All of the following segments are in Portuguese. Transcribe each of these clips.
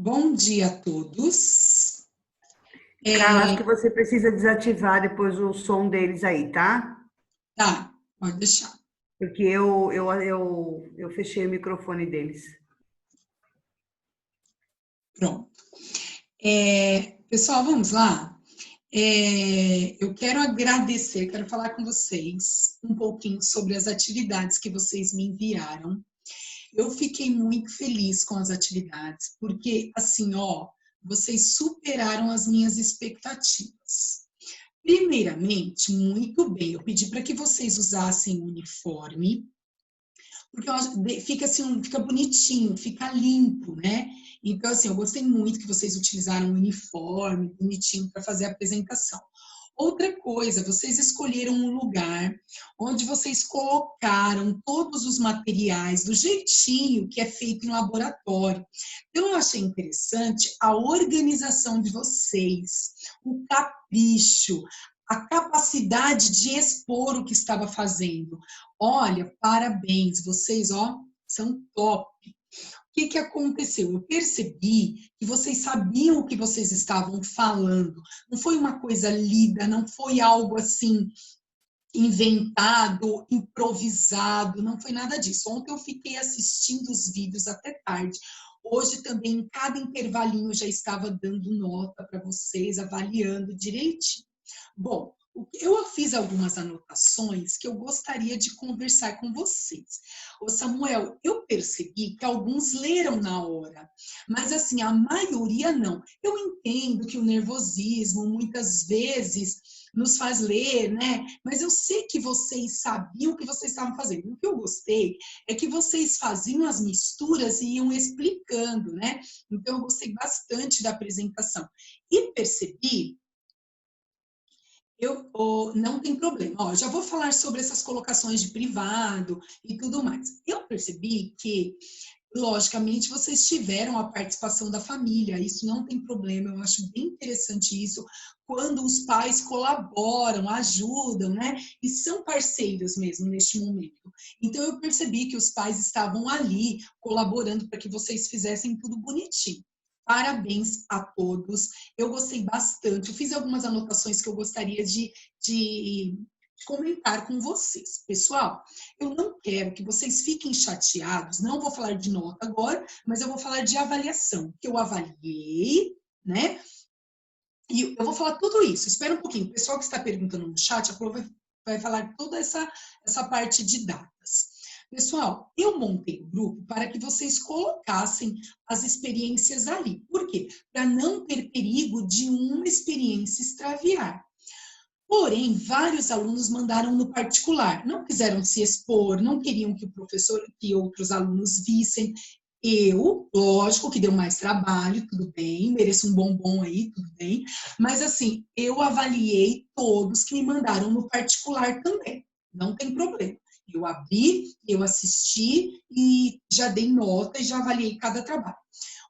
Bom dia a todos. Carla, acho que você precisa desativar depois o som deles aí, tá? Tá, pode deixar. Porque eu fechei o microfone deles. Pronto. Pessoal, vamos lá? Eu quero agradecer, quero falar com vocês um pouquinho sobre as atividades que vocês me enviaram. Eu fiquei muito feliz com as atividades, porque, assim, ó, vocês superaram as minhas expectativas. Primeiramente, muito bem, eu pedi para que vocês usassem uniforme, porque fica assim, fica bonitinho, fica limpo, né? Então, assim, eu gostei muito que vocês utilizaram um uniforme bonitinho para fazer a apresentação. Outra coisa, vocês escolheram um lugar onde vocês colocaram todos os materiais do jeitinho que é feito em laboratório. Então, eu achei interessante a organização de vocês, o capricho, a capacidade de expor o que estava fazendo. Olha, parabéns, vocês, ó, são top. O que aconteceu? Eu percebi que vocês sabiam o que vocês estavam falando. Não foi uma coisa lida, não foi algo assim inventado, improvisado, não foi nada disso. Ontem eu fiquei assistindo os vídeos até tarde. Hoje também, em cada intervalinho, eu já estava dando nota para vocês, avaliando direitinho. Bom, eu fiz algumas anotações que eu gostaria de conversar com vocês. Ô Samuel, eu percebi que alguns leram na hora, mas assim, a maioria não. Eu entendo que o nervosismo muitas vezes nos faz ler, né? Mas eu sei que vocês sabiam o que vocês estavam fazendo. O que eu gostei é que vocês faziam as misturas e iam explicando, né? Então eu gostei bastante da apresentação. E percebi não tem problema. Ó, já vou falar sobre essas colocações de privado e tudo mais. Eu percebi que, logicamente, vocês tiveram a participação da família, isso não tem problema, eu acho bem interessante isso, quando os pais colaboram, ajudam, né? E são parceiros mesmo neste momento. Então, eu percebi que os pais estavam ali colaborando para que vocês fizessem tudo bonitinho. Parabéns a todos. Eu gostei bastante. Eu fiz algumas anotações que eu gostaria de comentar com vocês. Pessoal, eu não quero que vocês fiquem chateados. Não vou falar de nota agora, mas eu vou falar de avaliação. Que eu avaliei, né? E eu vou falar tudo isso. Espera um pouquinho. O pessoal que está perguntando no chat, a Pro vai falar toda essa parte de datas. Pessoal, eu montei o grupo para que vocês colocassem as experiências ali. Por quê? Para não ter perigo de uma experiência extraviar. Porém, vários alunos mandaram no particular, não quiseram se expor, não queriam que o professor, que outros alunos vissem. Eu, lógico que deu mais trabalho, tudo bem, mereço um bombom aí, tudo bem, mas assim, eu avaliei todos que me mandaram no particular também, não tem problema. Eu abri, eu assisti e já dei nota e já avaliei cada trabalho.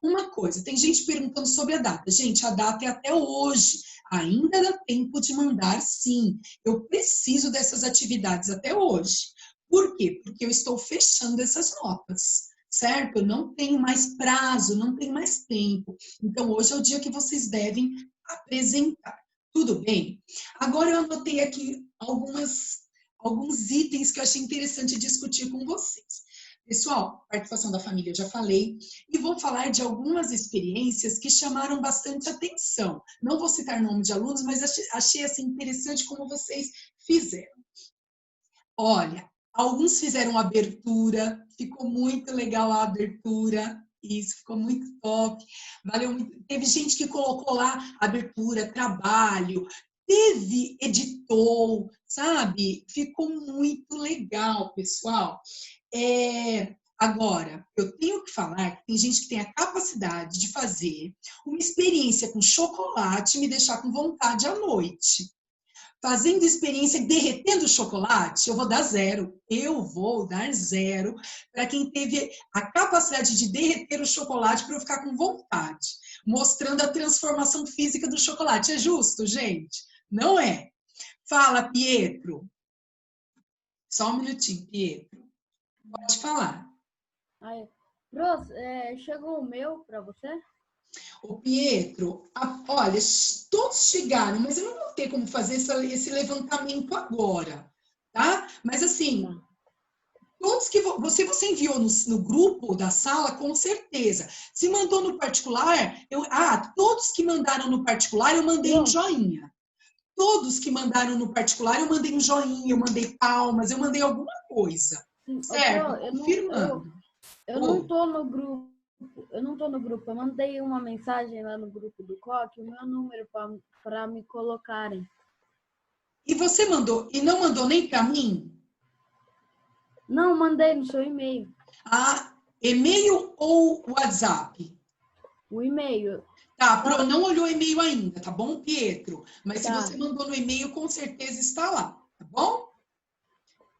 Uma coisa, tem gente perguntando sobre a data. Gente, a data é até hoje. Ainda dá tempo de mandar, sim. Eu preciso dessas atividades até hoje. Por quê? Porque eu estou fechando essas notas, certo? Eu não tenho mais prazo, não tenho mais tempo. Então, hoje é o dia que vocês devem apresentar. Tudo bem? Agora eu anotei aqui alguns itens que eu achei interessante discutir com vocês. Pessoal, participação da família eu já falei, e vou falar de algumas experiências que chamaram bastante atenção. Não vou citar nome de alunos, mas achei assim, interessante como vocês fizeram. Olha, alguns fizeram abertura, ficou muito legal a abertura, isso, ficou muito top, valeu muito. Teve gente que colocou lá abertura, trabalho, teve editor, sabe? Ficou muito legal, pessoal. Agora, eu tenho que falar que tem gente que tem a capacidade de fazer uma experiência com chocolate e me deixar com vontade à noite. Fazendo experiência derretendo o chocolate, eu vou dar zero. Eu vou dar zero para quem teve a capacidade de derreter o chocolate para eu ficar com vontade, mostrando a transformação física do chocolate. É justo, gente? Não é? Fala, Pietro. Só um minutinho, Pietro. Pode falar. Aí. Bros, chegou o meu para você? Ô, Pietro, olha, todos chegaram, mas eu não vou ter como fazer esse levantamento agora, tá? Mas assim, todos que você enviou no grupo da sala, com certeza. Se mandou no particular, todos que mandaram no particular, eu mandei um joinha. Todos que mandaram no particular, eu mandei um joinha, eu mandei palmas, eu mandei alguma coisa. Certo? Confirmando. Eu não tô no grupo. Eu não tô no grupo. Eu mandei uma mensagem lá no grupo do COC, o meu número para me colocarem. E você mandou, e não mandou nem para mim? Não, mandei no seu e-mail. E-mail ou WhatsApp? O e-mail. Tá, Pro não olhou o e-mail ainda, tá bom, Pietro? Mas Tá. se você mandou no e-mail, com certeza está lá, tá bom?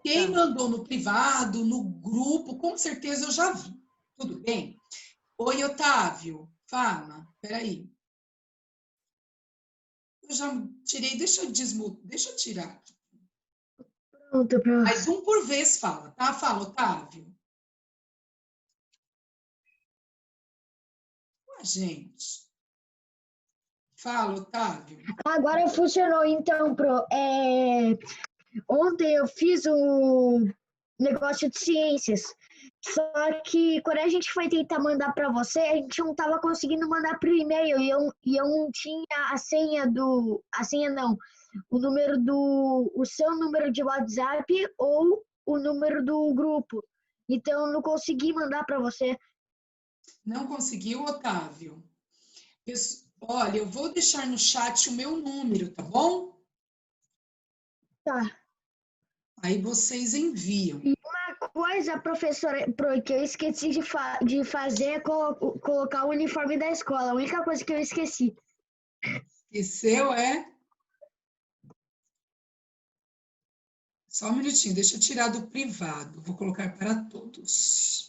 Quem mandou no privado, no grupo, com certeza eu já vi. Tudo bem? Oi, Otávio. Fala. Peraí. Eu já tirei, deixa eu tirar. Pronto, pronto. Mais um por vez fala, tá? Fala, Otávio. Gente. Fala, Otávio. Agora funcionou, então, ontem eu fiz um negócio de ciências, só que quando a gente foi tentar mandar para você, a gente não estava conseguindo mandar por e-mail e eu não tinha a senha não, o seu número de WhatsApp ou o número do grupo. Então eu não consegui mandar para você. Não conseguiu, Otávio? Olha, eu vou deixar no chat o meu número, tá bom? Tá. Aí vocês enviam. E uma coisa, professora, que eu esqueci de fazer é colocar o uniforme da escola. A única coisa que eu esqueci. Esqueceu, é? Só um minutinho, deixa eu tirar do privado. Vou colocar para todos.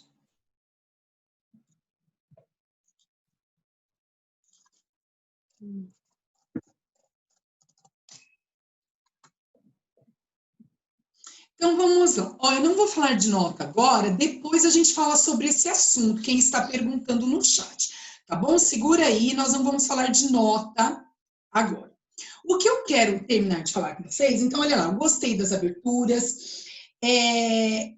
Então, vamos lá. Olha, eu não vou falar de nota agora, depois a gente fala sobre esse assunto, quem está perguntando no chat. Tá bom? Segura aí, nós não vamos falar de nota agora. O que eu quero terminar de falar com vocês, então, olha lá, eu gostei das aberturas,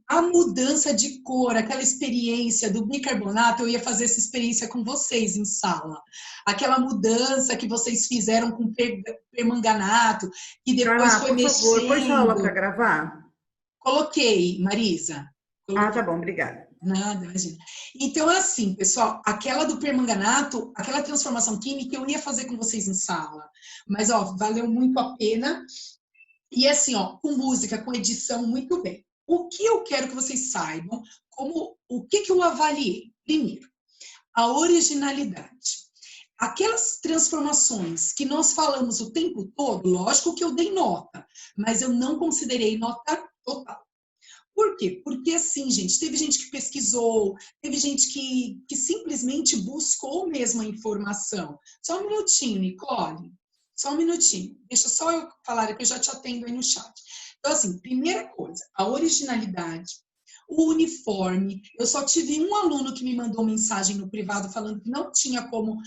a mudança de cor, aquela experiência do bicarbonato, eu ia fazer essa experiência com vocês em sala. Aquela mudança que vocês fizeram com permanganato, que depois foi mexendo. Por favor, põe sua aula para gravar? Coloquei, Marisa. Coloquei. Tá bom, obrigada. Nada, imagina. Então, assim, pessoal, aquela do permanganato, aquela transformação química, eu ia fazer com vocês em sala. Mas, ó, valeu muito a pena. E assim, ó, com música, com edição, muito bem. O que eu quero que vocês saibam, o que eu avaliei? Primeiro, a originalidade. Aquelas transformações que nós falamos o tempo todo, lógico que eu dei nota, mas eu não considerei nota total. Por quê? Porque assim, gente, teve gente que pesquisou, teve gente que simplesmente buscou mesmo a informação. Só um minutinho, Nicole. Só um minutinho. Deixa só eu falar que eu já te atendo aí no chat. Então, assim, primeira coisa, a originalidade, o uniforme. Eu só tive um aluno que me mandou mensagem no privado falando que não tinha como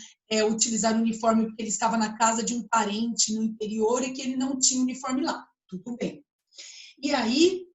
utilizar o uniforme porque ele estava na casa de um parente no interior e que ele não tinha uniforme lá. Tudo bem. E aí,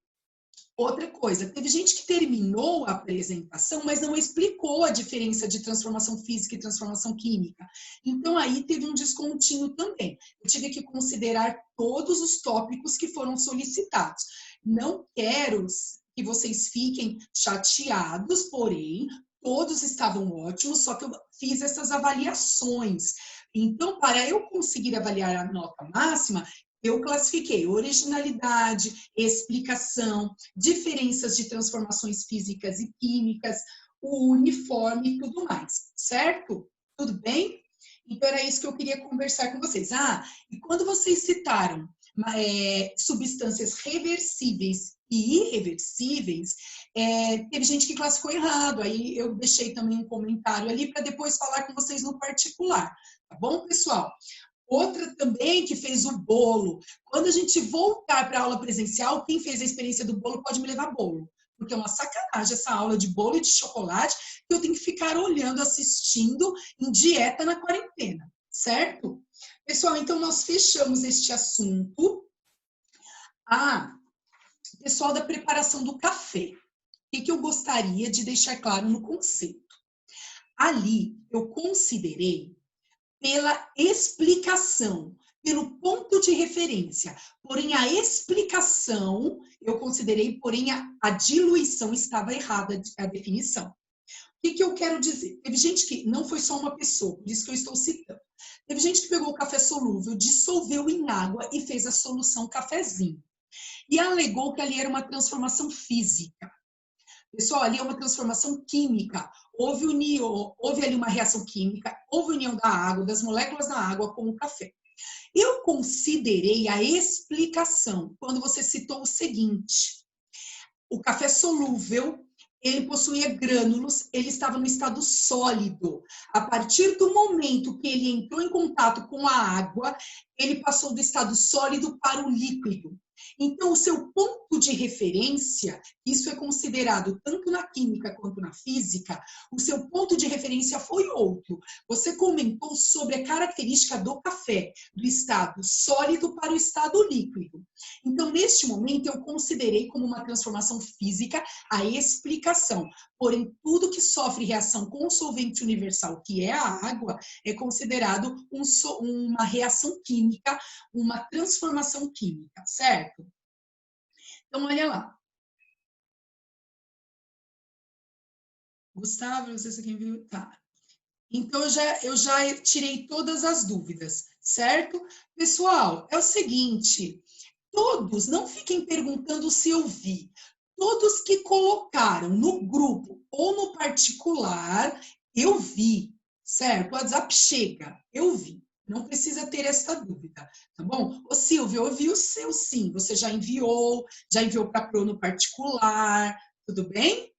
outra coisa, teve gente que terminou a apresentação, mas não explicou a diferença de transformação física e transformação química. Então, aí teve um descontinho também. Eu tive que considerar todos os tópicos que foram solicitados. Não quero que vocês fiquem chateados, porém, todos estavam ótimos, só que eu fiz essas avaliações. Então, para eu conseguir avaliar a nota máxima, eu classifiquei originalidade, explicação, diferenças de transformações físicas e químicas, o uniforme e tudo mais, certo? Tudo bem? Então, era isso que eu queria conversar com vocês. E quando vocês citaram substâncias reversíveis e irreversíveis, teve gente que classificou errado, aí eu deixei também um comentário ali para depois falar com vocês no particular, tá bom, pessoal? Outra também que fez o bolo. Quando a gente voltar para a aula presencial, quem fez a experiência do bolo pode me levar bolo. porque é uma sacanagem essa aula de bolo e de chocolate que eu tenho que ficar olhando, assistindo em dieta na quarentena, certo? Pessoal, então nós fechamos este assunto. Pessoal da preparação do café. O que eu gostaria de deixar claro no conceito? Ali, eu considerei pela explicação, pelo ponto de referência. Porém, a explicação, eu considerei, porém, a diluição estava errada, a definição. O que eu quero dizer? Teve gente que, não foi só uma pessoa, por isso que eu estou citando. Teve gente que pegou o café solúvel, dissolveu em água e fez a solução cafezinho. E alegou que ali era uma transformação física. Pessoal, ali é uma transformação química. Houve ali uma reação química, houve união da água, das moléculas da água com o café. Eu considerei a explicação quando você citou o seguinte: o café solúvel, ele possuía grânulos, ele estava no estado sólido. A partir do momento que ele entrou em contato com a água, ele passou do estado sólido para o líquido. Então, o seu ponto de referência, isso é considerado tanto na química quanto na física, o seu ponto de referência foi outro. Você comentou sobre a característica do café, do estado sólido para o estado líquido. Então, neste momento, eu considerei como uma transformação física a explicação. Porém, tudo que sofre reação com o solvente universal, que é a água, é considerado uma reação química, uma transformação química, certo? Então, olha lá. Gustavo, não sei se quem viu. Tá. Então, eu já tirei todas as dúvidas, certo? Pessoal, é o seguinte, todos, não fiquem perguntando se eu vi. Todos que colocaram no grupo ou no particular, eu vi, certo? O WhatsApp chega, eu vi. Não precisa ter esta dúvida, tá bom? Ô, Silvia, eu vi o seu sim. Você já enviou para a Pro no particular, tudo bem?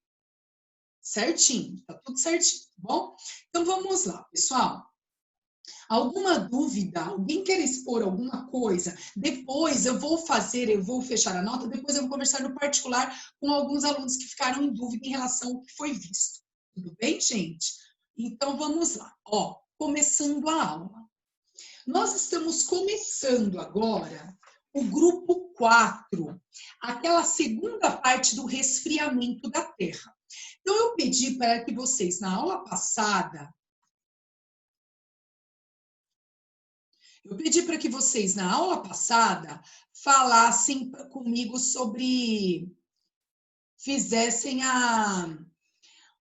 Certinho, tá tudo certinho, tá bom? Então, vamos lá, pessoal. Alguma dúvida? Alguém quer expor alguma coisa? Depois eu vou fechar a nota, depois eu vou conversar no particular com alguns alunos que ficaram em dúvida em relação ao que foi visto. Tudo bem, gente? Então, vamos lá. Ó, começando a aula. Nós estamos começando agora o grupo 4, aquela segunda parte do resfriamento da Terra. Então, eu pedi para que vocês, na aula passada, falassem comigo fizessem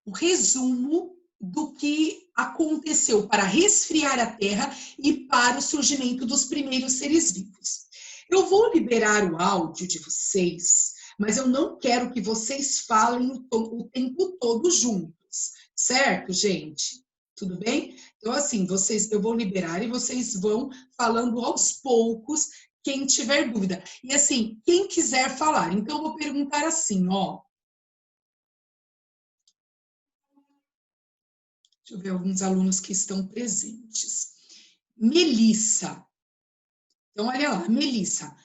o resumo do que aconteceu para resfriar a Terra e para o surgimento dos primeiros seres vivos. Eu vou liberar o áudio de vocês, mas eu não quero que vocês falem o tempo todo juntos, certo, gente? Tudo bem? Então, assim, eu vou liberar e vocês vão falando aos poucos, quem tiver dúvida. E, assim, quem quiser falar. Então, eu vou perguntar assim, ó. Deixa eu ver alguns alunos que estão presentes. Melissa. Então, olha lá, Melissa.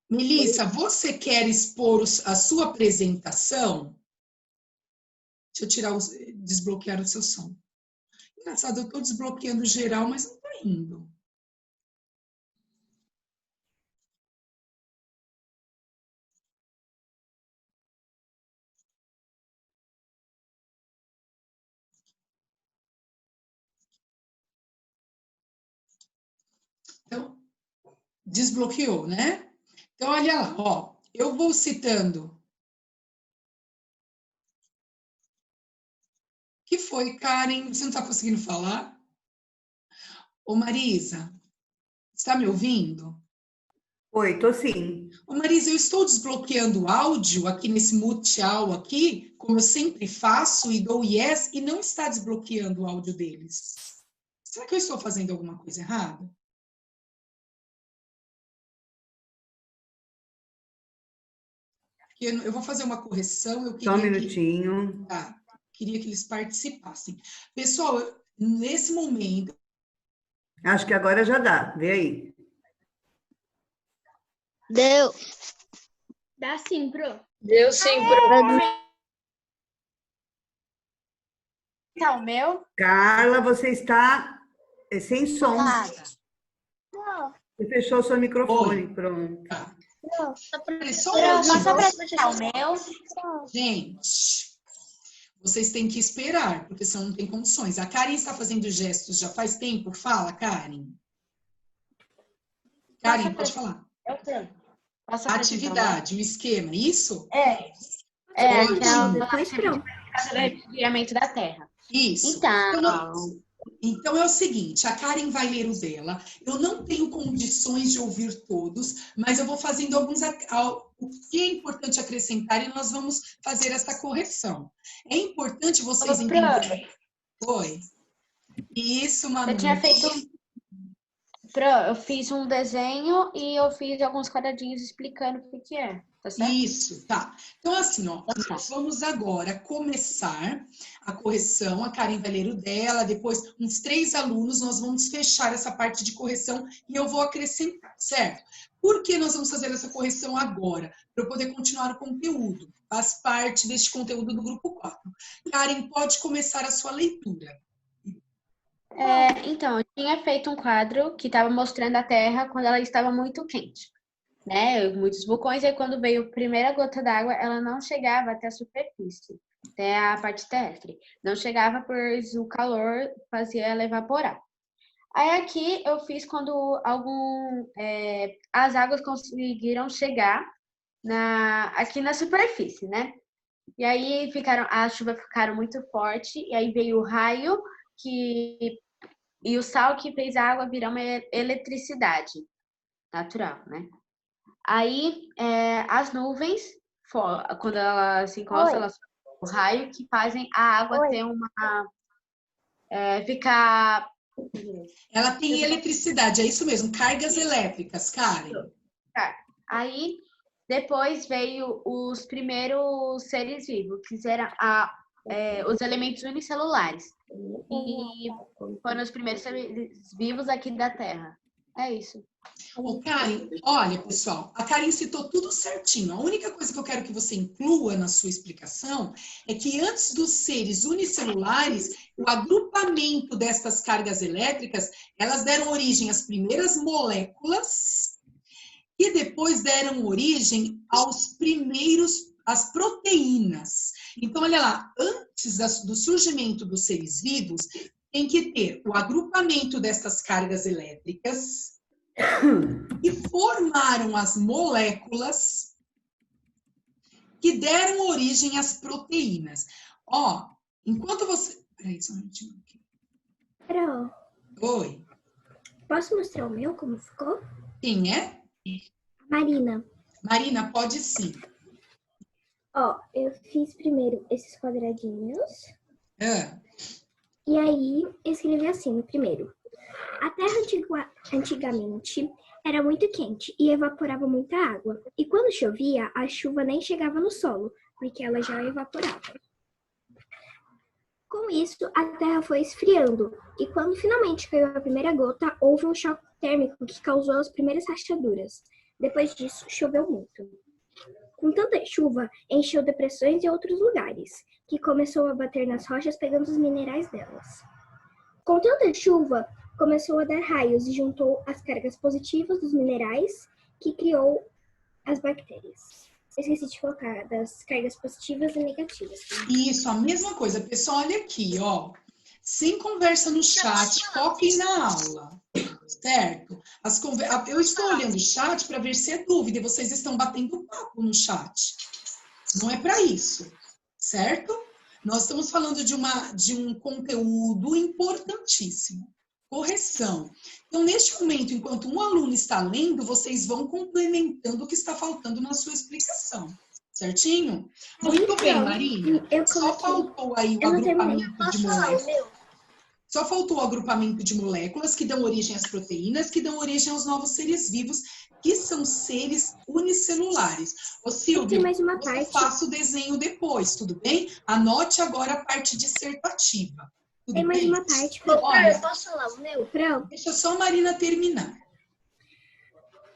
Melissa, você quer expor a sua apresentação? Deixa eu desbloquear o seu som. Engraçado, eu estou desbloqueando geral, mas não está indo. Então, desbloqueou, né? Então, olha lá, ó, eu vou citando. O que foi, Karen? Você não está conseguindo falar? Ô, Marisa, está me ouvindo? Oi, tô sim. Ô, Marisa, eu estou desbloqueando o áudio aqui nesse multi-aula aqui, como eu sempre faço, e dou yes, e não está desbloqueando o áudio deles. Será que eu estou fazendo alguma coisa errada? Eu vou fazer uma correção. Eu queria Só um minutinho. Queria que eles participassem. Pessoal, nesse momento... Acho que agora já dá. Vê aí. Deu. Dá sim, Pro. Deu sim, Pro. Tá o meu? Carla, você está sem som. Não, Você fechou o seu microfone. Oi. Pronto. Tá. não, Peraí, só um Pro, minutinho. só pra fechar o meu. não. Gente, vocês têm que esperar, porque senão não tem condições. A Karen está fazendo gestos já faz tempo? Fala, Karen. Karen, pode falar. Posso apresentar Atividade, o esquema, isso? Ótimo. Não, depois pronto. o giramento da Terra. Isso. Então é o seguinte, a Karen vai ler o dela. Eu não tenho condições de ouvir todos, mas eu vou fazendo o que é importante acrescentar e nós vamos fazer essa correção. É importante vocês entenderem. Oi. Isso, Manu. Eu tinha feito... eu fiz um desenho e eu fiz alguns quadradinhos explicando o que é. Tá certo? Isso, tá. Então, assim, ó, nós vamos agora começar a correção. A Karen vai ler o dela, depois uns 3 alunos, nós vamos fechar essa parte de correção e eu vou acrescentar, certo? Por que nós vamos fazer essa correção agora? Para eu poder continuar o conteúdo. Faz parte deste conteúdo do grupo 4. Karen, pode começar a sua leitura. Então, eu tinha feito um quadro que estava mostrando a Terra quando ela estava muito quente, né? Muitos vulcões, e aí quando veio a primeira gota d'água, ela não chegava até a superfície, até a parte terrestre. Não chegava, pois o calor fazia ela evaporar. Aí aqui eu fiz quando as águas conseguiram chegar aqui na superfície, né? E aí as chuvas ficaram muito fortes, e aí veio o raio e o sal que fez a água virar uma eletricidade natural, né? Aí, as nuvens, quando ela se encosta, elas o raio que fazem a água ter ficar... Ela tem eletricidade, é isso mesmo, cargas elétricas, Karen. Aí, depois veio os primeiros seres vivos, que eram os elementos unicelulares. E foram os primeiros seres vivos aqui da Terra. É isso. Ô, Karen, olha, pessoal, a Karen citou tudo certinho. A única coisa que eu quero que você inclua na sua explicação é que antes dos seres unicelulares, o agrupamento destas cargas elétricas, elas deram origem às primeiras moléculas e depois deram origem às proteínas. Então, olha lá, antes do surgimento dos seres vivos, tem que ter o agrupamento dessas cargas elétricas e formaram as moléculas que deram origem às proteínas. Ó, enquanto você... Peraí, só um minutinho aqui. Pro, Oi. posso mostrar o meu, como ficou? Quem é? Marina. Marina, pode sim. Ó, eu fiz primeiro esses quadradinhos. E aí, escrevi assim no primeiro. A Terra antigamente era muito quente e evaporava muita água. E quando chovia, a chuva nem chegava no solo, porque ela já evaporava. Com isso, a Terra foi esfriando. E quando finalmente caiu a primeira gota, houve um choque térmico que causou as primeiras rachaduras. Depois disso, choveu muito. Com tanta chuva, encheu depressões e outros lugares, que começou a bater nas rochas pegando os minerais delas. Com tanta chuva, começou a dar raios e juntou as cargas positivas dos minerais, que criou as bactérias. Esqueci de colocar das cargas positivas e negativas. Isso, a mesma coisa. Pessoal, olha aqui, ó. Sem conversa no chat, foquem na aula, certo? Eu estou olhando o chat para ver se é dúvida e vocês estão batendo papo no chat. Não é para isso, certo? Nós estamos falando de um conteúdo importantíssimo. Correção. Então, neste momento, enquanto um aluno está lendo, vocês vão complementando o que está faltando na sua explicação. Certinho? Muito bem, Marina. Só faltou aí o agrupamento de moléculas. Só faltou o agrupamento de moléculas que dão origem às proteínas, que dão origem aos novos seres vivos, que são seres unicelulares. Ô, Silvia, eu faço o desenho depois, tudo bem? Anote agora a parte dissertativa. Tudo Tem mais bem? uma parte. Olha, eu posso falar o meu? Pronto. deixa só a Marina terminar.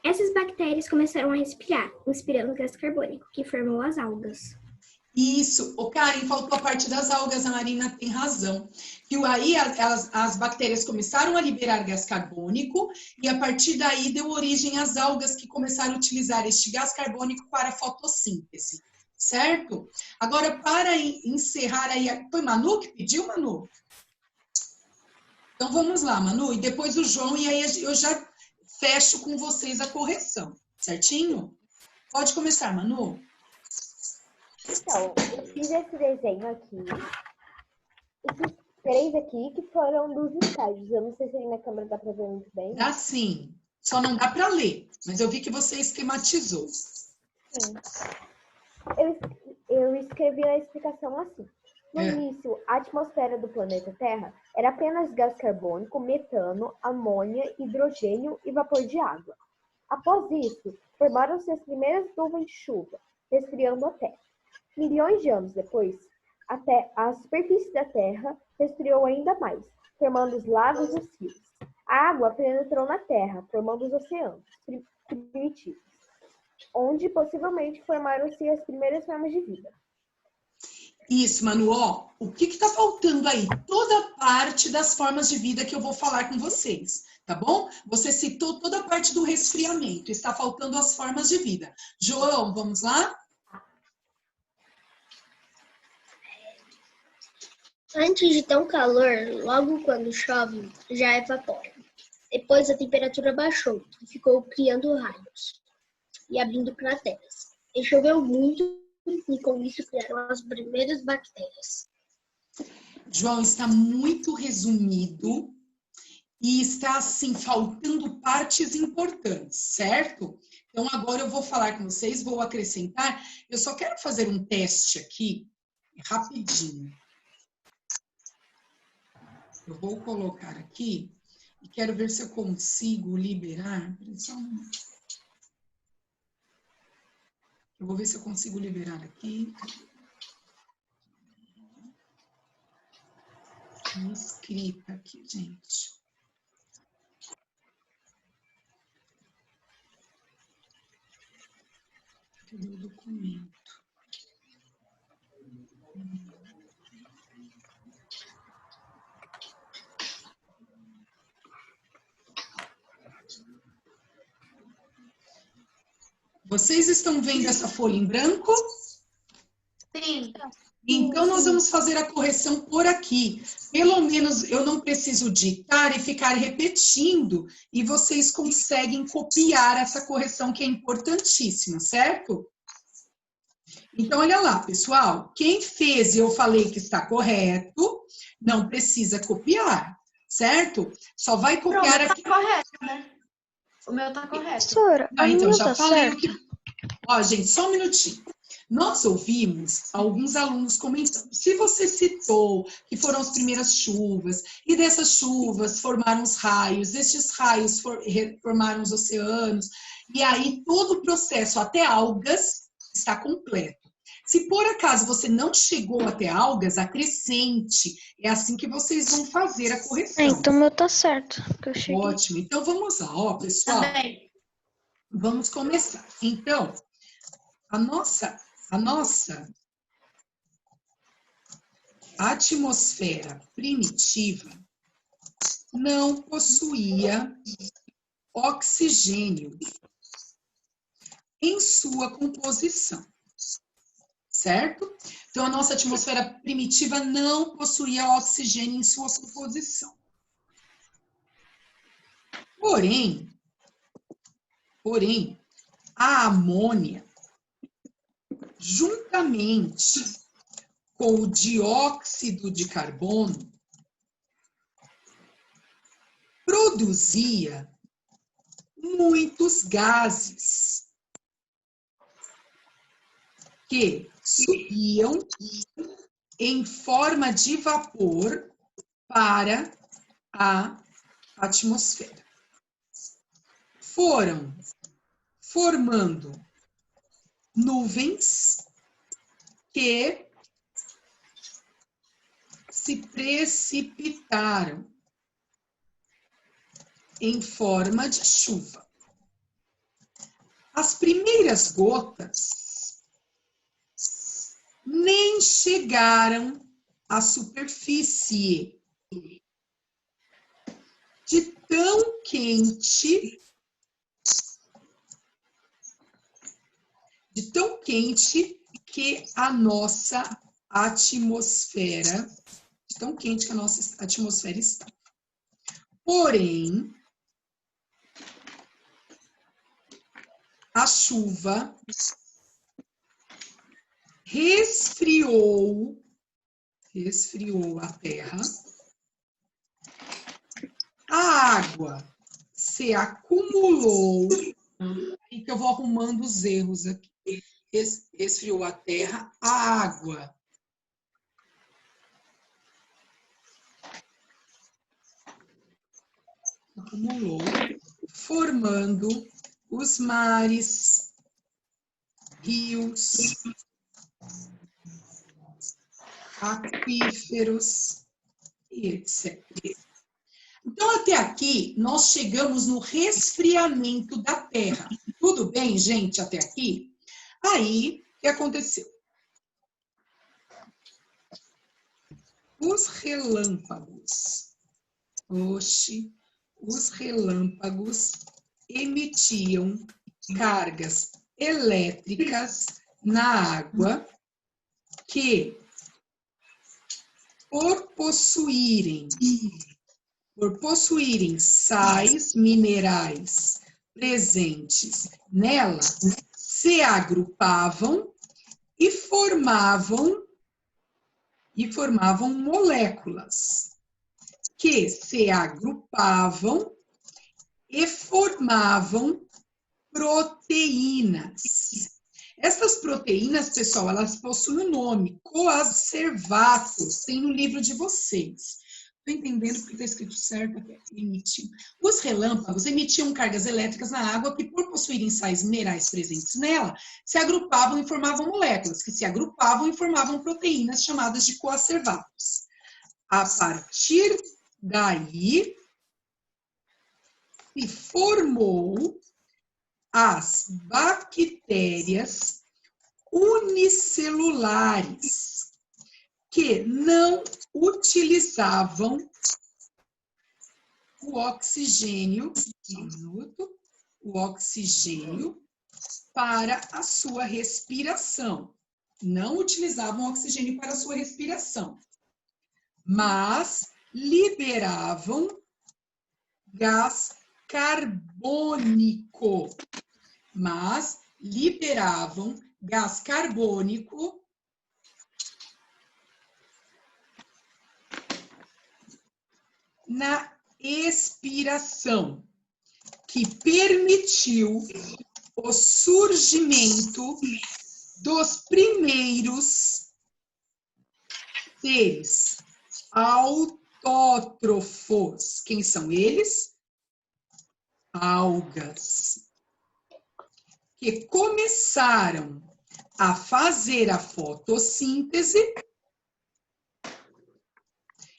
Essas bactérias começaram a respirar, inspirando gás carbônico, que formou as algas. Isso. Ô, Karen, faltou a parte das algas, a Marina tem razão. E aí as bactérias começaram a liberar gás carbônico e a partir daí deu origem às algas que começaram a utilizar este gás carbônico para a fotossíntese, certo? Agora, para encerrar aí... Foi Manu que pediu, Manu? Então, vamos lá, Manu. E depois o João, e aí eu já fecho com vocês a correção, certinho? Pode começar, Manu. Então, eu fiz esse desenho aqui, esses 3 aqui que foram dos estágios. Eu não sei se aí na câmera dá para ver muito bem. Dá sim, só não dá para ler, mas eu vi que você esquematizou. Sim. Eu escrevi a explicação assim. No início, a atmosfera do planeta Terra era apenas gás carbônico, metano, amônia, hidrogênio e vapor de água. Após isso, formaram-se as primeiras nuvens de chuva, resfriando a Terra. Milhões de anos depois, a superfície da Terra resfriou ainda mais, formando os lagos e os rios. A água penetrou na Terra, formando os oceanos primitivos, onde possivelmente formaram-se as primeiras formas de vida. Isso, Manu, ó, o que está faltando aí? Toda a parte das formas de vida que eu vou falar com vocês, tá bom? Você citou toda a parte do resfriamento, está faltando as formas de vida. João, vamos lá? Antes de tão calor, logo quando chove, já evapora. Depois a temperatura baixou e ficou criando raios e abrindo crateras. E choveu muito e com isso criaram as primeiras bactérias. João, está muito resumido e está, assim, faltando partes importantes, certo? Então, agora eu vou falar com vocês, vou acrescentar. Eu só quero fazer um teste aqui, rapidinho. Eu vou colocar aqui e quero ver se eu consigo liberar. Só um minuto. Eu vou ver se eu consigo liberar aqui. Escrita aqui, gente. Cadê o documento? Vocês estão vendo essa folha em branco? Sim. Então, nós vamos fazer a correção por aqui. Pelo menos eu não preciso ditar e ficar repetindo, e vocês conseguem copiar essa correção que é importantíssima, certo? Então, olha lá, pessoal. Quem fez e eu falei que está correto, não precisa copiar, certo? Só vai copiar aqui. Tá correto, né? O meu tá correto. Professora, Não, então, já tá falei certo. o que... Ó, gente, só um minutinho. Nós ouvimos alguns alunos comentando. Se você citou que foram as primeiras chuvas, e dessas chuvas formaram os raios, destes raios formaram os oceanos, e aí todo o processo até algas está completo. Se por acaso você não chegou até algas, acrescente. É assim que vocês vão fazer a correção. Então, o meu tá certo. Que eu cheguei. Ótimo. Então, vamos lá, ó, pessoal. Também. Vamos começar. Então, a nossa atmosfera primitiva não possuía oxigênio em sua composição, certo? Então, a nossa atmosfera primitiva não possuía oxigênio em sua composição. Porém, a amônia, juntamente com o dióxido de carbono, produzia muitos gases que subiam em forma de vapor para a atmosfera. Foram formando nuvens que se precipitaram em forma de chuva. as primeiras gotas nem chegaram à superfície. De tão quente que a nossa atmosfera, de tão quente que a nossa atmosfera está. Porém, a chuva resfriou a terra, a água se acumulou, e que eu vou arrumando os erros aqui. Resfriou a terra, a água acumulou, formando os mares, rios, aquíferos e etc. Então, até aqui, nós chegamos no resfriamento da Terra. Tudo bem, gente, até aqui? Aí, o que aconteceu? Os relâmpagos. Os relâmpagos emitiam cargas elétricas na água que, por possuírem sais minerais presentes nela, se agrupavam e formavam moléculas que se agrupavam e formavam proteínas. Essas proteínas, pessoal, elas possuem um nome, coacervatos, tem no livro de vocês. Estou entendendo porque está escrito certo aqui. Os relâmpagos emitiam cargas elétricas na água que, por possuírem sais minerais presentes nela, se agrupavam e formavam moléculas, que se agrupavam e formavam proteínas chamadas de coacervatos. A partir daí, se formou as bactérias unicelulares, que não utilizavam o oxigênio para a sua respiração. Não utilizavam oxigênio para a sua respiração, mas liberavam gás carbônico. Na expiração, que permitiu o surgimento dos primeiros seres autótrofos. Quem são eles? Algas, que começaram a fazer a fotossíntese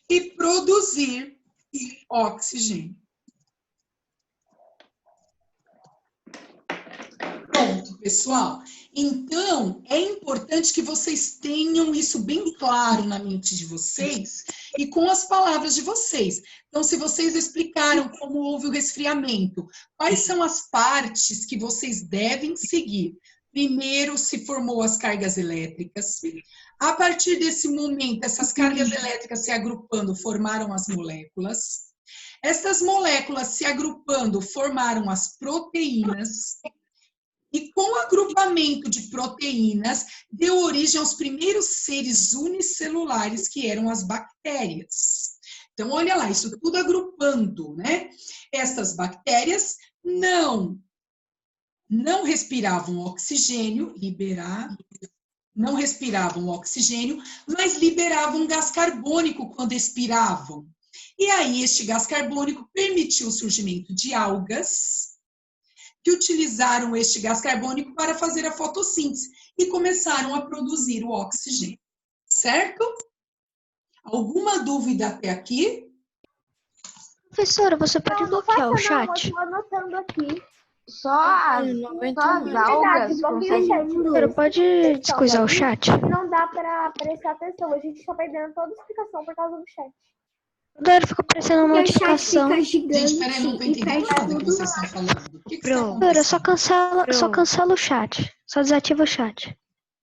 e produzir oxigênio. Pronto, pessoal. Então, é importante que vocês tenham isso bem claro na mente de vocês e com as palavras de vocês. Então, se vocês explicaram como houve o resfriamento, quais são as partes que vocês devem seguir? Primeiro, se formou as cargas elétricas. A partir desse momento, essas cargas elétricas se agrupando formaram as moléculas. Essas moléculas se agrupando formaram as proteínas. E com o agrupamento de proteínas, deu origem aos primeiros seres unicelulares, que eram as bactérias. Então, olha lá, isso tudo agrupando, né? Essas bactérias não respiravam oxigênio, mas liberavam gás carbônico quando expiravam. E aí, este gás carbônico permitiu o surgimento de algas, que utilizaram este gás carbônico para fazer a fotossíntese e começaram a produzir o oxigênio. Certo? Alguma dúvida até aqui? Professora, você pode bloquear o chat? Não, eu estou anotando aqui. Só as Verdade, algas vamos ver, conseguem. chat. Professora, pode descoisar o chat? Não dá pra prestar atenção. A gente tá perdendo toda a explicação por causa do chat. Toda hora fica aparecendo uma Porque o chat notificação. fica gigante Gente, peraí, não tô e entendendo perde nada que tudo. vocês estão falando. O que está Professora, só acontecendo? só cancela o chat. Só desativa o chat.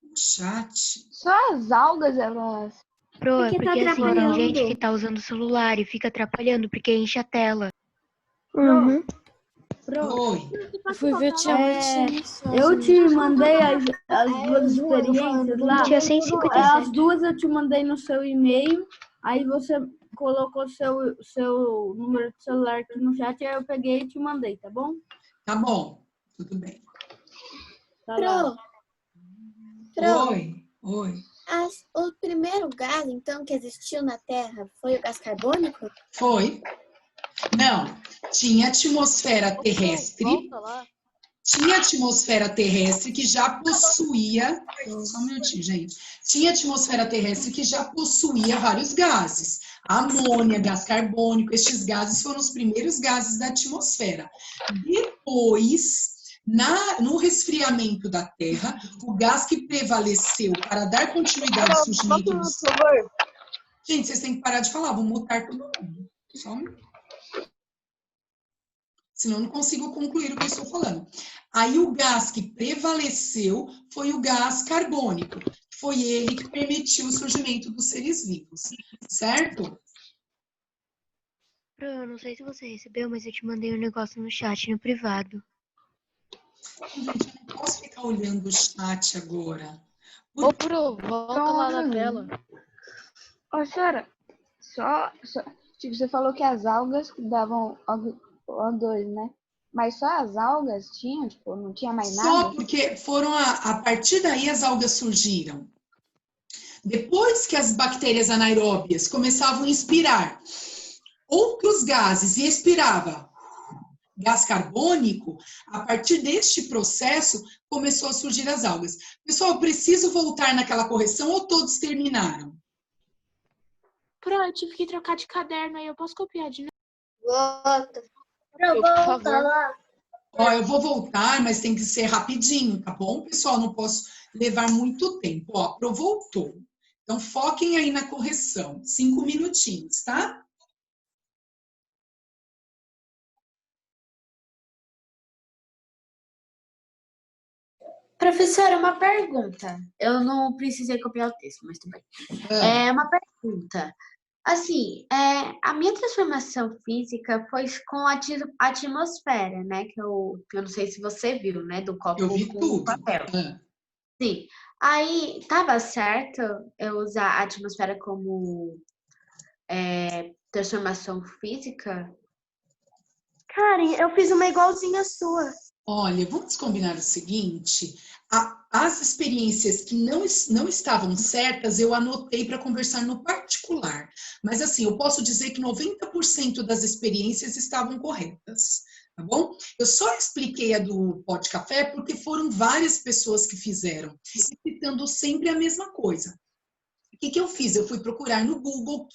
O chat? Só as algas, elas. Pro, é Porque tá porque assim, tem atrapalhando. gente que tá usando o celular e fica atrapalhando porque enche a tela. Uhum. Oi. Eu fui ver, tinha eu te mandei as duas experiências lá. Tinha 157. As duas eu te mandei no seu e-mail. Aí você colocou seu número de celular aqui no chat. Aí eu peguei e te mandei, tá bom? Tá bom. Tudo bem. Tá lá. Oi. Oi. O primeiro gás, então, que existiu na Terra foi o gás carbônico? Foi. Não. Tinha atmosfera terrestre. Tinha atmosfera terrestre que já possuía. Só um minutinho, gente. Tinha atmosfera terrestre que já possuía vários gases. Amônia, gás carbônico, estes gases foram os primeiros gases da atmosfera. Depois, no resfriamento da Terra, o gás que prevaleceu para dar continuidade ao surgimento dos... Gente, vocês têm que parar de falar, vou mutar todo mundo. Só um minuto. Senão eu não consigo concluir o que eu estou falando. Aí o gás que prevaleceu foi o gás carbônico. Foi ele que permitiu o surgimento dos seres vivos, certo? Eu não sei se você recebeu, mas eu te mandei um negócio no chat, no privado. Gente, eu não posso ficar olhando o chat agora. Ô, Pro, volta lá na tela. Ô, senhora, tipo, você falou que as algas davam O2, né? Mas só as algas tinham, tipo, não tinha mais nada? Só porque foram a partir daí as algas surgiram. Depois que as bactérias anaeróbias começavam a expirar outros gases e expirava gás carbônico, a partir deste processo começou a surgir as algas. Pessoal, eu preciso voltar naquela correção ou todos terminaram? Pro, eu tive que trocar de caderno aí, eu posso copiar de novo? Volta. Volta lá. Ó, eu vou voltar, mas tem que ser rapidinho, tá bom, pessoal? Não posso levar muito tempo. Ó, Pro voltou. Então, foquem aí na correção. 5 minutinhos, tá? Professora, uma pergunta. Eu não precisei copiar o texto, mas tudo bem. É uma pergunta. Assim, a minha transformação física foi com a atmosfera, né? Que eu não sei se você viu, né? Do copo Eu vi com tudo. papel. Sim. Aí, tava certo eu usar a atmosfera como transformação física? Karen, eu fiz uma igualzinha sua. Olha, vamos combinar o seguinte, as experiências que não estavam certas, eu anotei para conversar no particular. Mas assim, eu posso dizer que 90% das experiências estavam corretas, tá bom? Eu só expliquei a do pó de café porque foram várias pessoas que fizeram, citando sempre a mesma coisa. O que eu fiz? Eu fui procurar no Google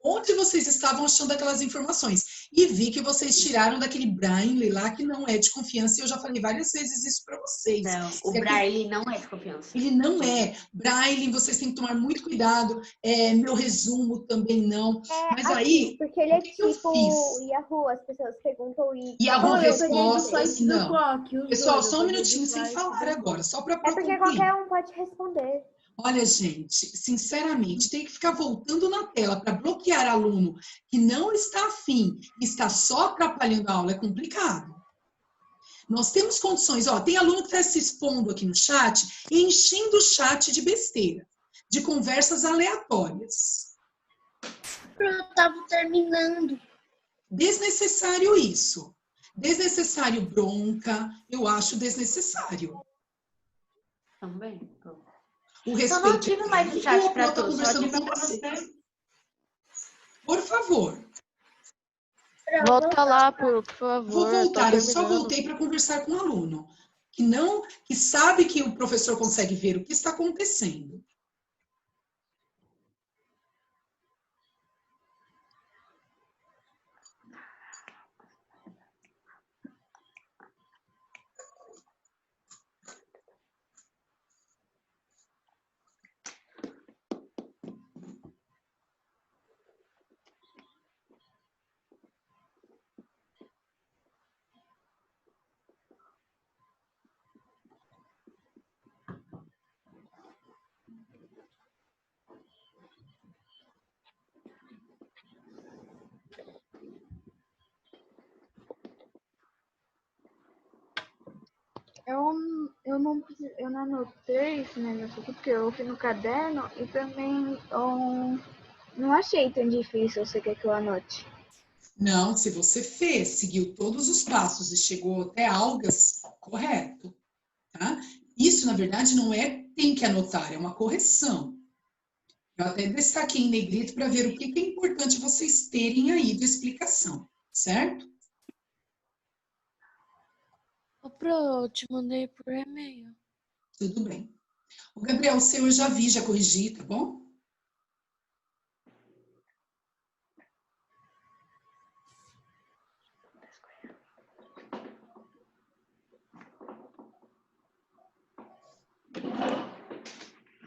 onde vocês estavam achando aquelas informações. E vi que vocês tiraram daquele Braille lá, que não é de confiança, e eu já falei várias vezes isso para vocês. Não, o Braille não é de confiança. Ele não é. Braille, vocês têm que tomar muito cuidado. Meu resumo também não. Mas assim, aí, porque ele é o que eu tipo fiz? Yahoo, as pessoas perguntam Yahoo Eu peguei do Respostas, site do não. COC, os Pessoal, dois, só um eu peguei minutinho do sem site falar do agora, COC. só para É porque concluir. qualquer um pode responder. Olha, gente, sinceramente, tem que ficar voltando na tela para bloquear aluno que não está afim, está só atrapalhando a aula, é complicado. Nós temos condições, tem aluno que está se expondo aqui no chat e enchendo o chat de besteira, de conversas aleatórias. Eu tava terminando. Desnecessário isso. Desnecessário bronca, eu acho desnecessário. Também. O Eu respeito. não tive mais o chat para todos. todos, só tive para você. Por favor. Volta lá, por favor. Vou voltar, eu só terminando. voltei para conversar com o aluno, que sabe que o professor consegue ver o que está acontecendo. eu não anotei esse negócio aqui, porque eu fui no caderno e também não achei tão difícil. Você quer que eu anote? Não, se você seguiu todos os passos e chegou até algas, correto, tá? Isso, na verdade, não é tem que anotar, é uma correção. Eu até destaquei em negrito para ver o que é importante vocês terem aí de explicação, certo? Eu te mandei por e-mail. Tudo bem. O Gabriel, o seu eu já vi, já corrigi, tá bom?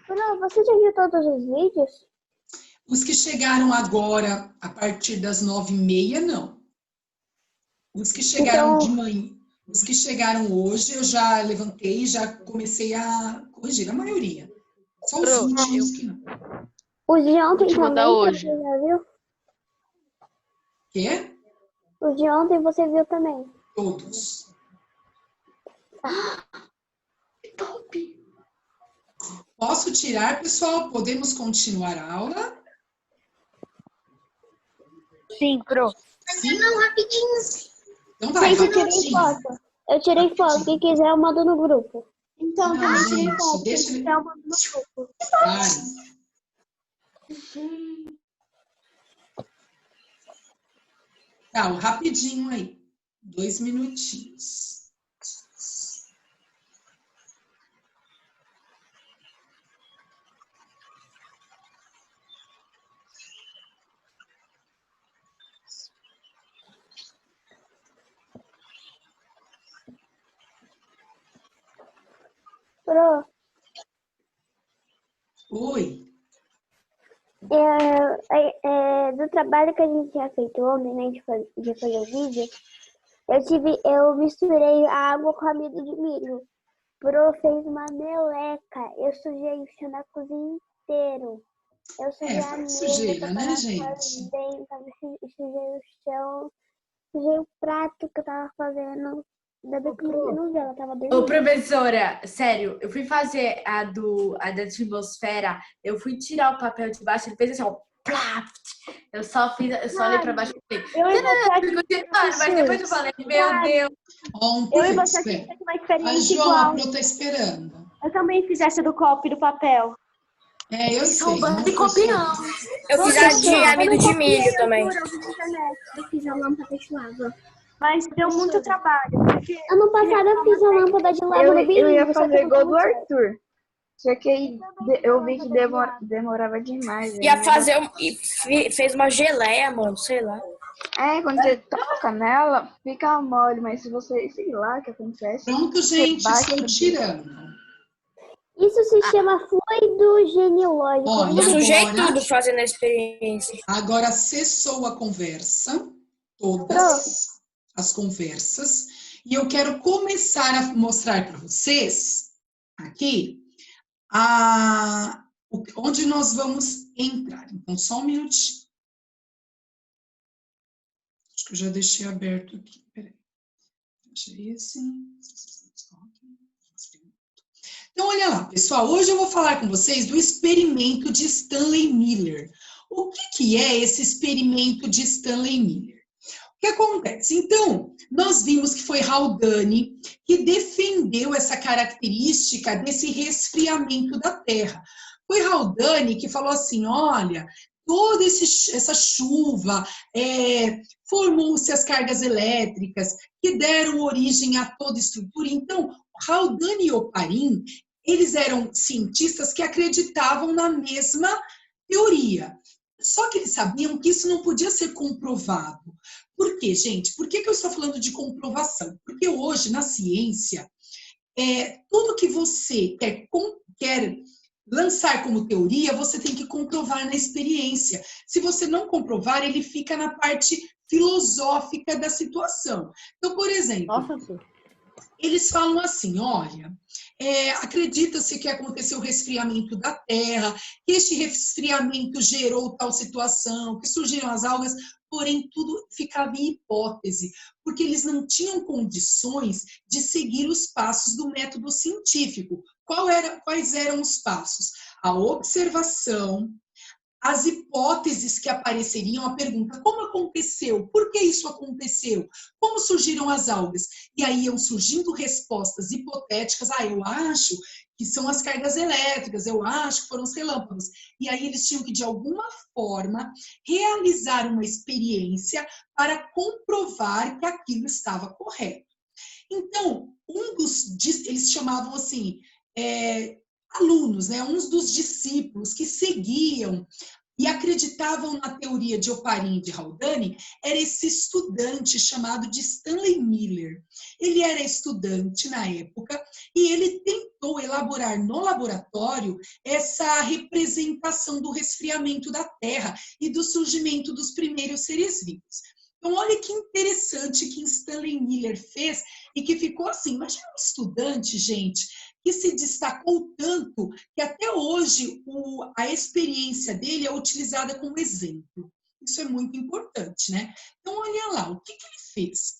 Bruno, você já viu todos os vídeos? Os que chegaram agora, a partir das 9h30, não. Os que chegaram de manhã, os que chegaram hoje, eu já levantei, já comecei a corrigir, a maioria. Só os últimos que não. Os de ontem te mandar também, hoje. você já viu? Quê? Os de ontem você viu também. Todos. Top! Posso tirar, pessoal? Podemos continuar a aula? Sim, pro. Sim? Não, rapidinho. Então vai, Gente, eu tirei rapidinho. foto. Eu tirei foto. Quem quiser, eu mando no grupo. Então, Não, eu tirei gente, foto. deixa Quem ele- quiser, eu mando no grupo. Vai. Tá, rapidinho aí. 2 minutinhos. Pro, Oi. do trabalho que a gente tinha feito ontem, né, de fazer o vídeo, eu misturei a água com amido de milho. Pro fez uma meleca. Eu sujei o chão da cozinha inteiro. Eu sujei a faz mesa, sujeira, né, tava gente? sujei o chão, sujei o prato que eu tava fazendo. Ainda bem que eu não vi, ela tava Ô, dormindo. professora, sério, eu fui fazer a da atmosfera, eu fui tirar o papel de baixo, ele fez assim, ó, plá, eu só olhei pra baixo e falei, mas depois eu falei, meu Deus. Eu e você aqui tem uma A experiência João, igual. a Pro tá esperando. Eu também fiz essa do copo e do papel. É, eu sei. roubando e foi só copiando. isso. Eu fiz a de amido de milho também. Eu fiz a lâmpada de lava. Mas deu muito trabalho. Ano passado eu fiz a lâmpada de lava no Eu bilinho. ia fazer igual do Arthur. Só que aí eu vi que demorava demais. Ia fazer e fez uma geleia, mano, sei lá. É, quando você toca nela, fica mole, mas se você, sei lá o que acontece. Pronto, gente, estou tirando. Isso se chama fluido genealógico. Olha, Eu sujei agora- tudo fazendo a experiência. Agora cessou a conversa, todas as conversas, e eu quero começar a mostrar para vocês aqui onde nós vamos entrar. Então, só um minutinho. Acho que eu já deixei aberto aqui. Peraí. Deixa esse. Então, olha lá, pessoal. Hoje eu vou falar com vocês do experimento de Stanley Miller. O que é esse experimento de Stanley Miller? O que acontece? Então, nós vimos que foi Haldane que defendeu essa característica desse resfriamento da Terra. Foi Haldane que falou assim, olha, toda essa chuva, formou-se as cargas elétricas que deram origem a toda estrutura. Então, Haldane e Oparin, eles eram cientistas que acreditavam na mesma teoria. Só que eles sabiam que isso não podia ser comprovado. Por quê, gente? Por que eu estou falando de comprovação? Porque hoje, na ciência, tudo que você quer lançar como teoria, você tem que comprovar na experiência. Se você não comprovar, ele fica na parte filosófica da situação. Então, por exemplo, Eles falam assim, olha, acredita-se que aconteceu o resfriamento da Terra, que este resfriamento gerou tal situação, que surgiram as algas, porém tudo ficava em hipótese, porque eles não tinham condições de seguir os passos do método científico. Quais eram os passos? A observação, as hipóteses que apareceriam, a pergunta, como aconteceu? Por que isso aconteceu? Como surgiram as algas? E aí iam surgindo respostas hipotéticas, eu acho que são as cargas elétricas, eu acho que foram os relâmpagos. E aí eles tinham que, de alguma forma, realizar uma experiência para comprovar que aquilo estava correto. Então, eles chamavam assim, alunos, né, uns dos discípulos que seguiam e acreditavam na teoria de Oparin e de Haldane, era esse estudante chamado de Stanley Miller. Ele era estudante na época e ele tentou elaborar no laboratório essa representação do resfriamento da Terra e do surgimento dos primeiros seres vivos. Então, olha que interessante que Stanley Miller fez e que ficou assim. Imagina um estudante, gente, que se destacou tanto que até hoje a experiência dele é utilizada como exemplo. Isso é muito importante, né? Então, olha lá, o que ele fez?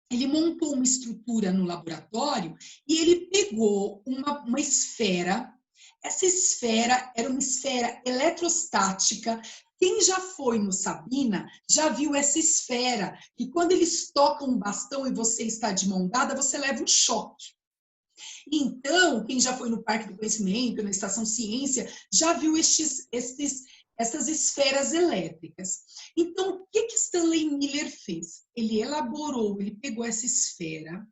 Ele montou uma estrutura no laboratório e ele pegou uma esfera. Essa esfera era uma esfera eletrostática. Quem já foi no Sabina já viu essa esfera, que quando eles tocam um bastão e você está de mão dada, você leva um choque. Então, quem já foi no Parque do Conhecimento, na Estação Ciência, já viu essas esferas elétricas. Então, o que Stanley Miller fez? Ele pegou essa esfera,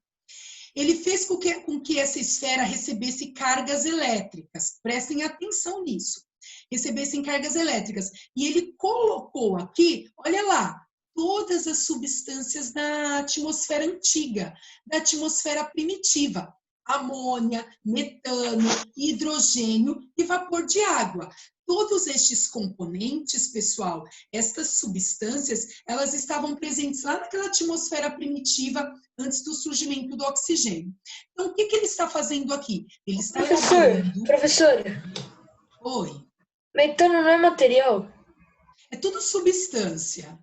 ele fez com que essa esfera recebesse cargas elétricas. Prestem atenção nisso. Recebessem cargas elétricas. E ele colocou aqui, olha lá, todas as substâncias da atmosfera antiga, da atmosfera primitiva. Amônia, metano, hidrogênio e vapor de água. Todos estes componentes, pessoal, estas substâncias, elas estavam presentes lá naquela atmosfera primitiva antes do surgimento do oxigênio. Então, o que ele está fazendo aqui? Ele está Professora. Oi. Metano não é material? É tudo substância.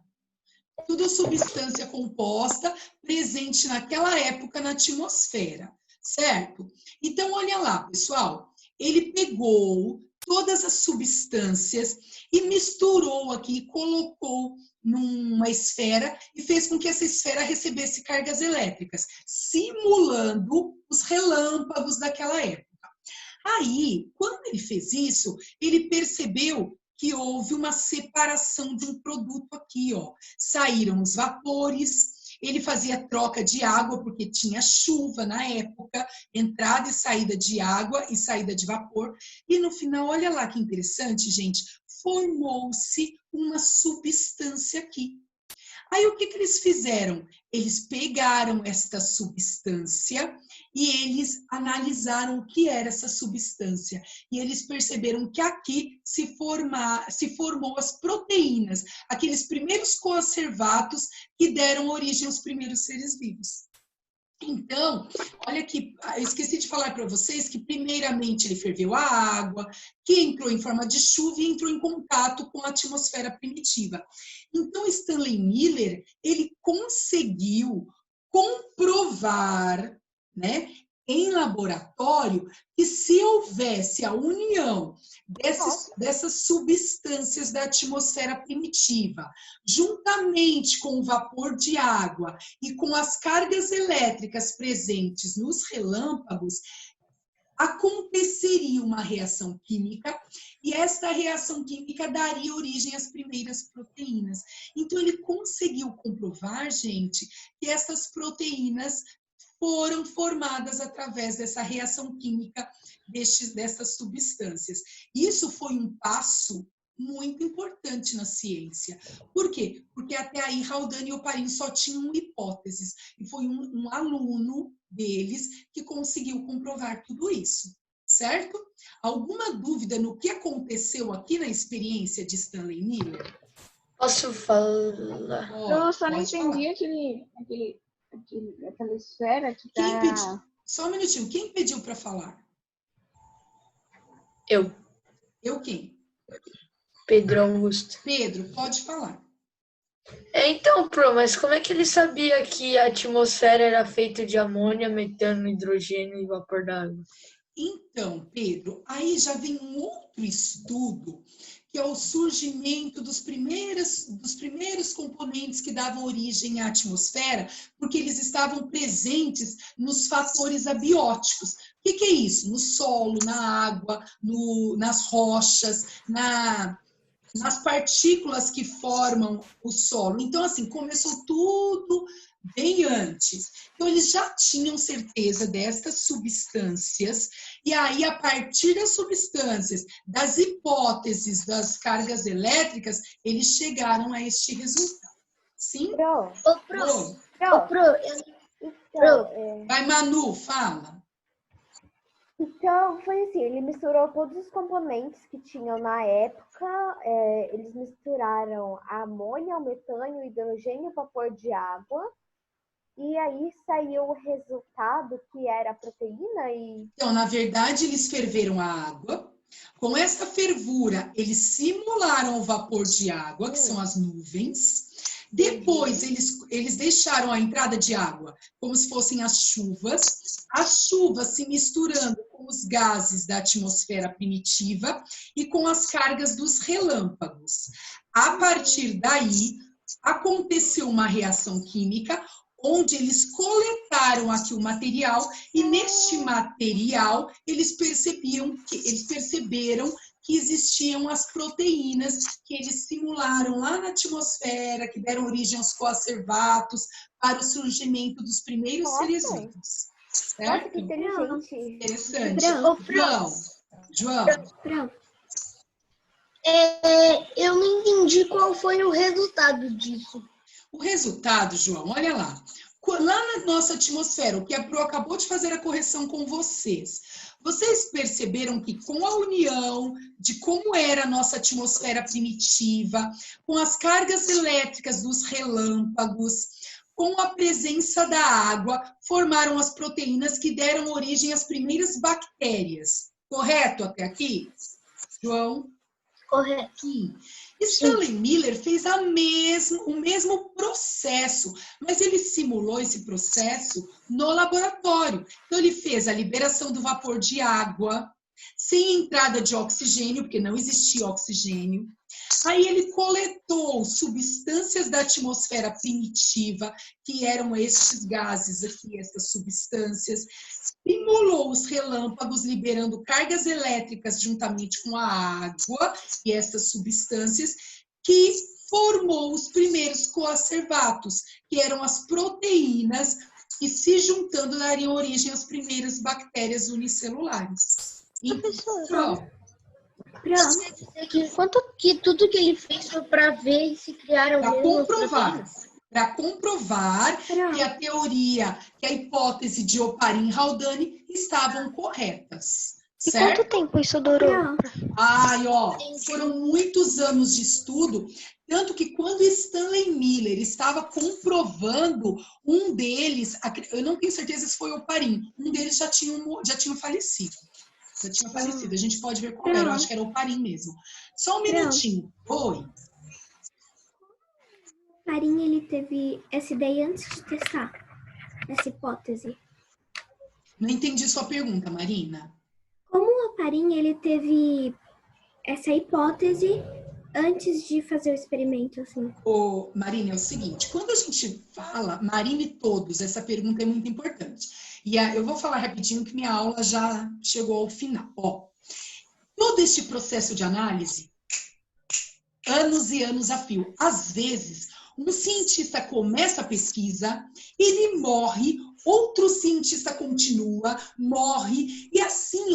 Tudo substância composta, presente naquela época na atmosfera. Certo? Então, olha lá, pessoal. Ele pegou todas as substâncias e misturou aqui, colocou numa esfera e fez com que essa esfera recebesse cargas elétricas, simulando os relâmpagos daquela época. Aí, quando ele fez isso, ele percebeu que houve uma separação de um produto aqui, ó. Saíram os vapores. Ele fazia troca de água, porque tinha chuva na época, entrada e saída de água e saída de vapor. E no final, olha lá que interessante, gente, formou-se uma substância aqui. Aí o que eles fizeram? Eles pegaram esta substância e eles analisaram o que era essa substância. E eles perceberam que aqui se formou as proteínas, aqueles primeiros coacervatos que deram origem aos primeiros seres vivos. Então, olha aqui, eu esqueci de falar para vocês que primeiramente ele ferveu a água, que entrou em forma de chuva e entrou em contato com a atmosfera primitiva. Então, Stanley Miller, ele conseguiu comprovar, né, em laboratório, que se houvesse a união dessas substâncias da atmosfera primitiva, juntamente com o vapor de água e com as cargas elétricas presentes nos relâmpagos, aconteceria uma reação química e esta reação química daria origem às primeiras proteínas. Então, ele conseguiu comprovar, gente, que essas proteínas foram formadas através dessa reação química dessas substâncias. Isso foi um passo muito importante na ciência. Por quê? Porque até aí Haldane e Oparin só tinham hipóteses. E foi um aluno deles que conseguiu comprovar tudo isso. Certo? Alguma dúvida no que aconteceu aqui na experiência de Stanley Miller? Posso falar? Eu só não entendi aquela esfera que Quem tá... pediu? Só um minutinho. Quem pediu para falar? Eu. Eu quem? Pedro Augusto. Pedro, pode falar. Então, mas como é que ele sabia que a atmosfera era feita de amônia, metano, hidrogênio e vapor d'água? Então, Pedro, aí já vem um outro estudo, que é o surgimento dos primeiros componentes que davam origem à atmosfera, porque eles estavam presentes nos fatores abióticos. O que é isso? No solo, na água, nas rochas, nas partículas que formam o solo. Então, assim, começou tudo bem antes. Então, eles já tinham certeza destas substâncias, e aí, a partir das substâncias, das hipóteses das cargas elétricas, eles chegaram a este resultado. Sim? Vai, Manu, fala. Então, foi assim, ele misturou todos os componentes que tinham na época, eles misturaram a amônia, o metano, o hidrogênio, o vapor de água, e aí saiu o resultado que era a proteína e... Então, na verdade, eles ferveram a água. Com essa fervura, eles simularam o vapor de água, que são as nuvens. Depois, eles deixaram a entrada de água como se fossem as chuvas se misturando com os gases da atmosfera primitiva e com as cargas dos relâmpagos. A partir daí, aconteceu uma reação química, onde eles coletaram aqui o material, e neste material eles perceberam que existiam as proteínas que eles simularam lá na atmosfera, que deram origem aos coacervatos, para o surgimento dos primeiros seres vivos. Certo? Nossa, que inteligente. Interessante. João. Eu não entendi qual foi o resultado disso. O resultado, João, olha lá. Lá na nossa atmosfera, o que a Pro acabou de fazer a correção com vocês. Vocês perceberam que com a união de como era a nossa atmosfera primitiva, com as cargas elétricas dos relâmpagos, com a presença da água, formaram as proteínas que deram origem às primeiras bactérias. Correto até aqui, João? Correto. Sim. Stanley Miller fez o mesmo processo, mas ele simulou esse processo no laboratório. Então, ele fez a liberação do vapor de água, sem entrada de oxigênio, porque não existia oxigênio. Aí ele coletou substâncias da atmosfera primitiva, que eram estes gases aqui, essas substâncias, simulou os relâmpagos, liberando cargas elétricas juntamente com a água e essas substâncias, que formou os primeiros coacervatos, que eram as proteínas que, se juntando, dariam origem às primeiras bactérias unicelulares. Professor, que tudo que ele fez foi para ver e se criaram para comprovar que a teoria, que a hipótese de Oparin-Haldane estavam corretas. E certo? quanto tempo isso durou? Foram muitos anos de estudo, tanto que quando Stanley Miller estava comprovando, um deles, eu não tenho certeza se foi Oparin, um deles já tinha falecido. A gente pode ver qual era, eu acho que era Oparin mesmo. Só um minutinho. Oi. O Oparin, ele teve essa ideia antes de testar essa hipótese. Não entendi sua pergunta, Marina. Como o Oparin, ele teve essa hipótese antes de fazer o experimento, assim? Marina, é o seguinte, quando a gente fala, Marina e todos, essa pergunta é muito importante. E eu vou falar rapidinho que minha aula já chegou ao final. Todo este processo de análise, anos e anos a fio. Às vezes, um cientista começa a pesquisa, ele morre, outro cientista continua, morre, e assim,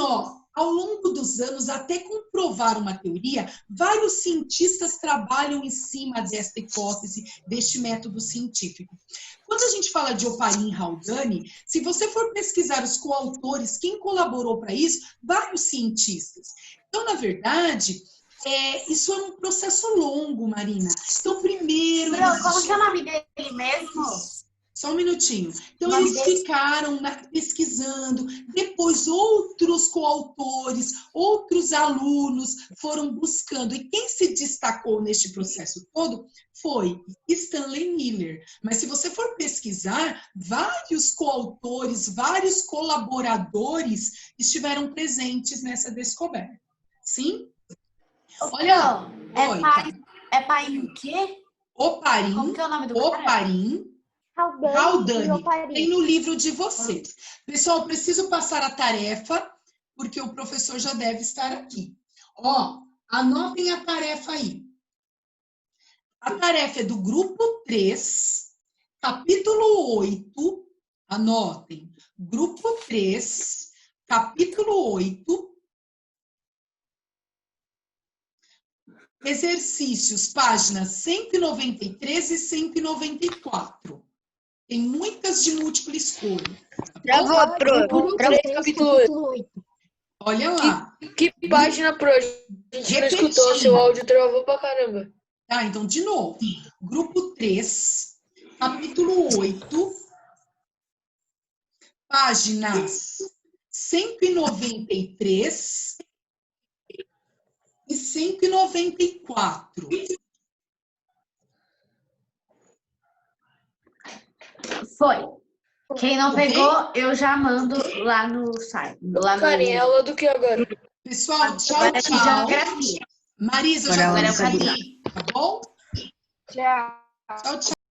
ao longo dos anos, até comprovar uma teoria, vários cientistas trabalham em cima desta hipótese, deste método científico. Quando a gente fala de Oparin-Haldane, se você for pesquisar os coautores, quem colaborou para isso, vários cientistas. Então, na verdade, isso é um processo longo, Marina. Então, primeiro... Como que é o nome dele mesmo? Só um minutinho. Então, eles ficaram pesquisando. Depois, outros coautores, outros alunos foram buscando. E quem se destacou neste processo todo foi Stanley Miller. Mas se você for pesquisar, vários coautores, vários colaboradores estiveram presentes nessa descoberta. Sim? Olha lá. É Paim o quê? Oparin. Como que é o nome do Oparin. Haldane. Tem no livro de vocês. Pessoal, preciso passar a tarefa, porque o professor já deve estar aqui. Ó, anotem a tarefa aí. A tarefa é do grupo 3, capítulo 8. Anotem. Grupo 3, capítulo 8. Exercícios, páginas 193 e 194. Tem muitas de múltipla escolha. Travou, pro. Travou o capítulo 8. Olha lá. Que página, pro? A gente não escutou, seu áudio travou pra caramba. Tá, então, de novo. Grupo 3, capítulo 8, páginas 193 e 194. Foi. Quem não pegou, eu já mando lá no site. Karen, aula do que agora? Pessoal, tchau, Agora é tchau. geografia. Marisa, eu Agora já é vou sair, tá bom? Tchau. Tchau, tchau.